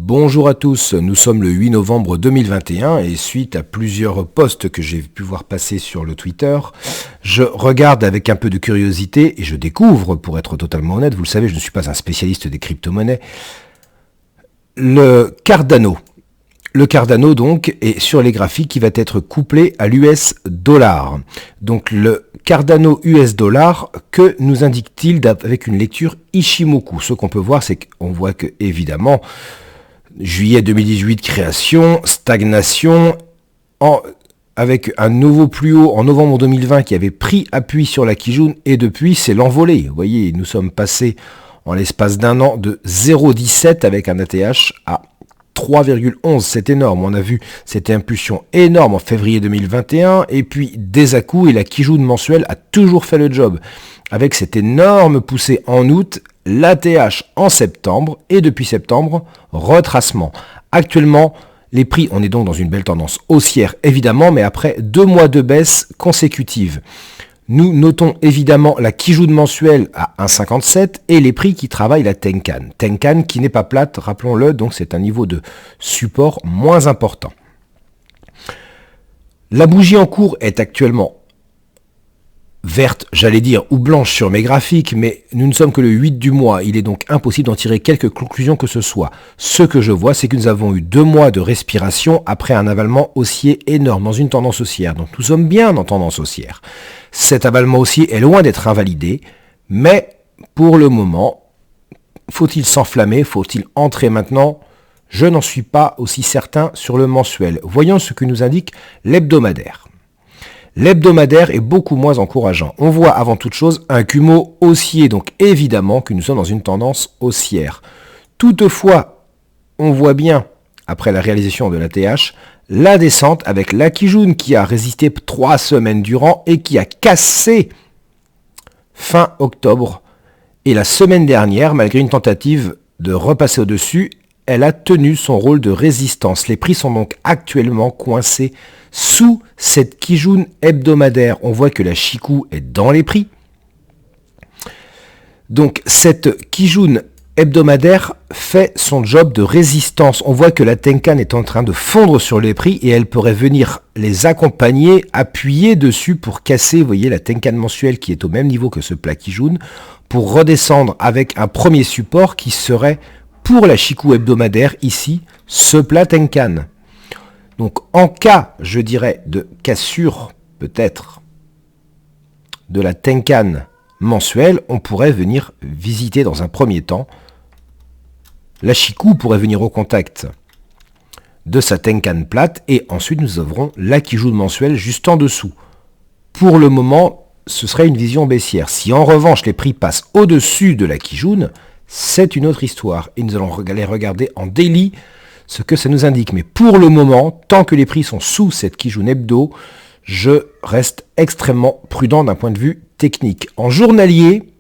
Bonjour à tous, nous sommes le 8 novembre 2021 et suite à plusieurs posts que j'ai pu voir passer sur le Twitter, je regarde avec un peu de curiosité et je découvre, pour être totalement honnête, vous le savez, je ne suis pas un spécialiste des crypto-monnaies, le Cardano. Le Cardano donc est sur les graphiques qui va être couplé à l'US dollar. Donc le Cardano US dollar, que nous indique-t-il avec une lecture Ichimoku? Ce qu'on peut voir, c'est qu'on voit que évidemment juillet 2018 création, stagnation, avec un nouveau plus haut en novembre 2020 qui avait pris appui sur la Kijun et depuis c'est l'envolée. Vous voyez, nous sommes passés en l'espace d'un an de 0,17 avec un ATH à 3,11, c'est énorme. On a vu cette impulsion énorme en février 2021 et puis des à-coups et la Kijun mensuelle a toujours fait le job avec cette énorme poussée en août, l'ATH en septembre et depuis septembre, retracement. Actuellement, les prix, on est donc dans une belle tendance haussière évidemment, mais après 2 mois de baisse consécutive. Nous notons évidemment la Kijun mensuelle à 1,57 et les prix qui travaillent la Tenkan. Tenkan qui n'est pas plate, rappelons-le, donc c'est un niveau de support moins important. La bougie en cours est actuellement verte, j'allais dire, ou blanche sur mes graphiques, mais nous ne sommes que le 8 du mois. Il est donc impossible d'en tirer quelques conclusions que ce soit. Ce que je vois, c'est que nous avons eu 2 mois de respiration après un avalement haussier énorme dans une tendance haussière. Donc nous sommes bien en tendance haussière. Cet avalement haussier est loin d'être invalidé, mais pour le moment, faut-il s'enflammer? Faut-il entrer maintenant? Je n'en suis pas aussi certain sur le mensuel. Voyons ce que nous indique l'hebdomadaire. L'hebdomadaire est beaucoup moins encourageant. On voit avant toute chose un Kumo haussier, donc évidemment que nous sommes dans une tendance haussière. Toutefois, on voit bien, après la réalisation de l'ATH, la descente avec la Kijun qui a résisté 3 semaines durant et qui a cassé fin octobre. Et la semaine dernière, malgré une tentative de repasser au-dessus, elle a tenu son rôle de résistance. Les prix sont donc actuellement coincés sous cette Kijun hebdomadaire. On voit que la Chikou est dans les prix. Donc cette Kijun hebdomadaire fait son job de résistance. On voit que la Tenkan est en train de fondre sur les prix et elle pourrait venir les accompagner, appuyer dessus pour casser, vous voyez, la Tenkan mensuelle qui est au même niveau que ce plat Kijun, pour redescendre avec un premier support qui serait pour la Chikou hebdomadaire ici, ce plat Tenkan. Donc en cas, je dirais, de cassure peut-être de la Tenkan mensuelle, on pourrait venir visiter dans un premier temps. La Chikou pourrait venir au contact de sa Tenkan plate et ensuite nous aurons la Kijun mensuelle juste en dessous. Pour le moment, ce serait une vision baissière. Si en revanche les prix passent au-dessus de la Kijun, c'est une autre histoire et nous allons aller regarder en daily ce que ça nous indique. Mais pour le moment, tant que les prix sont sous cette Kijun hebdo, je reste extrêmement prudent d'un point de vue technique. En journalier,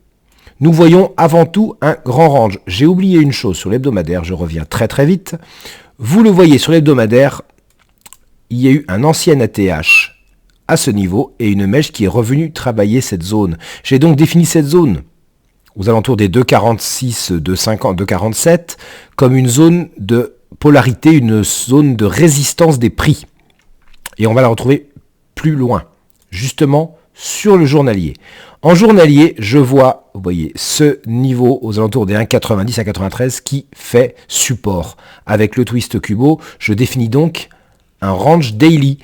nous voyons avant tout un grand range. J'ai oublié une chose sur l'hebdomadaire, je reviens très très vite. Vous le voyez sur l'hebdomadaire, il y a eu un ancien ATH à ce niveau et une mèche qui est revenue travailler cette zone. J'ai donc défini cette zone aux alentours des 2,46, 2,50, 2,47 comme une zone de polarité, une zone de résistance des prix. Et on va la retrouver plus loin, justement sur le journalier. En journalier, je vois, vous voyez, ce niveau aux alentours des 1,90 à 93 qui fait support. Avec le twist Kubo, je définis donc un range daily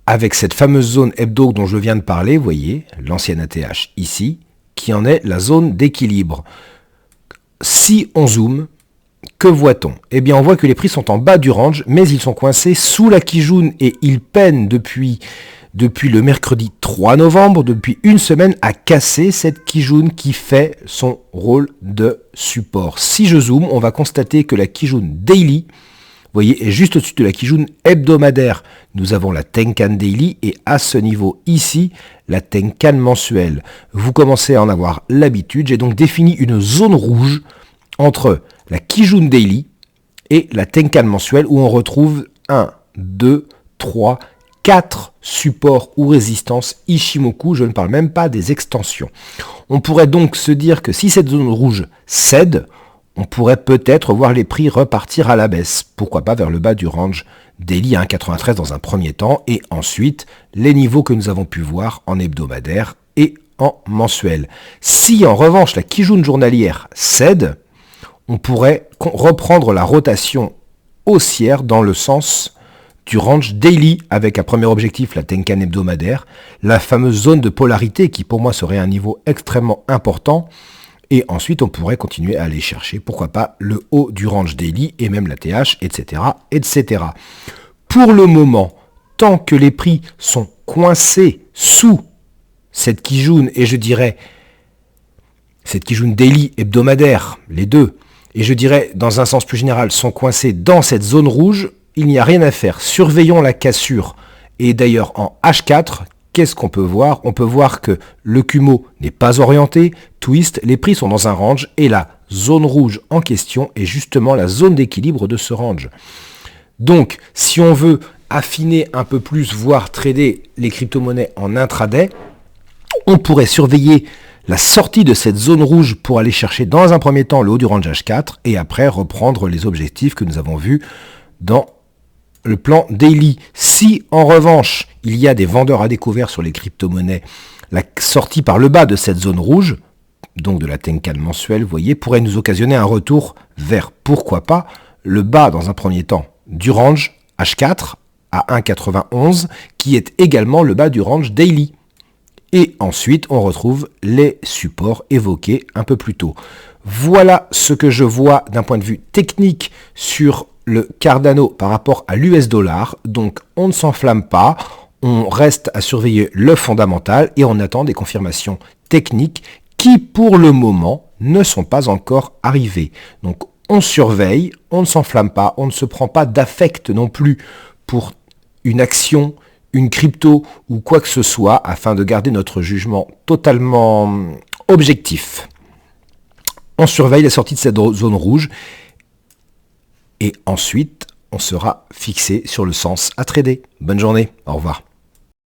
avec cette fameuse zone hebdo dont je viens de parler, vous voyez, l'ancienne ATH ici, qui en est la zone d'équilibre. Si on zoome, que voit-on? Eh bien, on voit que les prix sont en bas du range, mais ils sont coincés sous la Kijun et ils peinent depuis le mercredi 3 novembre, depuis une semaine, à casser cette Kijun qui fait son rôle de support. Si je zoome, on va constater que la Kijun Daily, vous voyez, est juste au-dessus de la Kijun hebdomadaire. Nous avons la Tenkan Daily et à ce niveau ici, la Tenkan mensuelle. Vous commencez à en avoir l'habitude. J'ai donc défini une zone rouge entre la Kijun Daily et la Tenkan mensuelle où on retrouve 1, 2, 3, 4 supports ou résistances Ichimoku. Je ne parle même pas des extensions. On pourrait donc se dire que si cette zone rouge cède, on pourrait peut-être voir les prix repartir à la baisse. Pourquoi pas vers le bas du range daily à 1,93 dans un premier temps et ensuite les niveaux que nous avons pu voir en hebdomadaire et en mensuel. Si en revanche la Kijun journalière cède, on pourrait reprendre la rotation haussière dans le sens du range daily avec un premier objectif, la Tenkan hebdomadaire, la fameuse zone de polarité qui pour moi serait un niveau extrêmement important. Et ensuite, on pourrait continuer à aller chercher, pourquoi pas, le haut du range daily et même la TH, etc., etc. Pour le moment, tant que les prix sont coincés sous cette Kijun, et je dirais cette Kijun daily hebdomadaire, les deux, et je dirais dans un sens plus général, sont coincés dans cette zone rouge, il n'y a rien à faire. Surveillons la cassure. Et d'ailleurs, en H4, qu'est-ce qu'on peut voir? On peut voir que le Kumo n'est pas orienté, twist, les prix sont dans un range et la zone rouge en question est justement la zone d'équilibre de ce range. Donc, si on veut affiner un peu plus, voire trader les crypto-monnaies en intraday, on pourrait surveiller la sortie de cette zone rouge pour aller chercher dans un premier temps le haut du range H4 et après reprendre les objectifs que nous avons vus dans le plan daily. Si en revanche il y a des vendeurs à découvert sur les crypto-monnaies, la sortie par le bas de cette zone rouge, donc de la Tenkan mensuelle, vous voyez, pourrait nous occasionner un retour vers, pourquoi pas, le bas dans un premier temps du range H4 à 1,91 qui est également le bas du range daily. Et ensuite, on retrouve les supports évoqués un peu plus tôt. Voilà ce que je vois d'un point de vue technique sur le Cardano par rapport à l'US dollar. Donc, on ne s'enflamme pas, on reste à surveiller le fondamental et on attend des confirmations techniques qui, pour le moment, ne sont pas encore arrivées. Donc, on surveille, on ne s'enflamme pas, on ne se prend pas d'affect non plus pour une action, une crypto ou quoi que ce soit afin de garder notre jugement totalement objectif. On surveille la sortie de cette zone rouge et ensuite on sera fixé sur le sens à trader. Bonne journée, au revoir.